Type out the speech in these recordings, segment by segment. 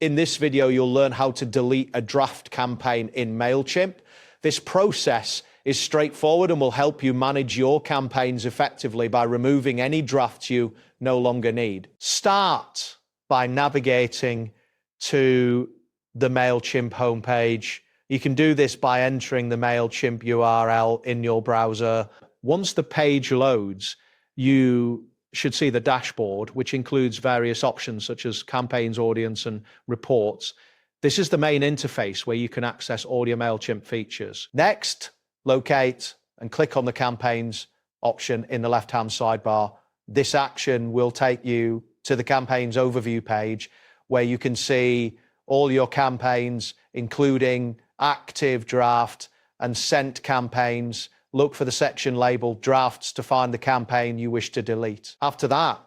In this video, you'll learn how to delete a draft campaign in Mailchimp. This process is straightforward and will help you manage your campaigns effectively by removing any drafts you no longer need. Start by navigating to the Mailchimp homepage. You can do this by entering the Mailchimp URL in your browser. Once the page loads, you should see the dashboard, which includes various options such as campaigns, audience, and reports. This is the main interface where you can access all your Mailchimp features. Next, locate and click on the campaigns option in the left-hand sidebar. This action will take you to the campaigns overview page where you can see all your campaigns, including active, draft, and sent campaigns. Look for the section labeled drafts to find the campaign you wish to delete. After that,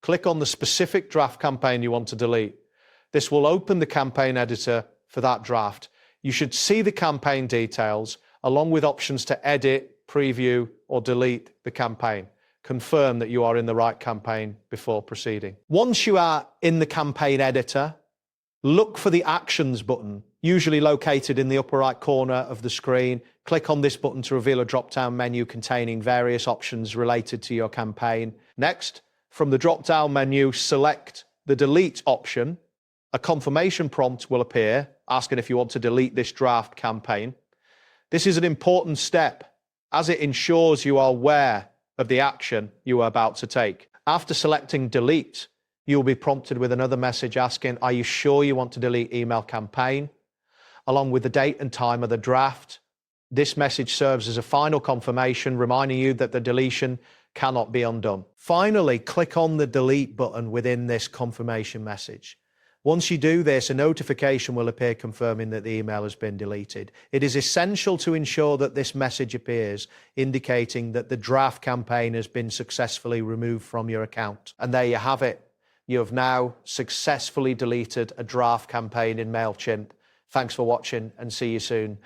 click on the specific draft campaign you want to delete. This will open the campaign editor for that draft. You should see the campaign details along with options to edit, preview, or delete the campaign. Confirm that you are in the right campaign before proceeding. Once you are in the campaign editor, look for the Actions button, usually located in the upper right corner of the screen. Click on this button to reveal a drop-down menu containing various options related to your campaign. Next, from the drop-down menu, select the Delete option. A confirmation prompt will appear asking if you want to delete this draft campaign. This is an important step as it ensures you are aware of the action you are about to take. After selecting Delete, you'll be prompted with another message asking, are you sure you want to delete email campaign? Along with the date and time of the draft. This message serves as a final confirmation, reminding you that the deletion cannot be undone. Finally, click on the Delete button within this confirmation message. Once you do this, a notification will appear confirming that the email has been deleted. It is essential to ensure that this message appears, indicating that the draft campaign has been successfully removed from your account. And there you have it. You have now successfully deleted a draft campaign in Mailchimp. Thanks for watching and see you soon.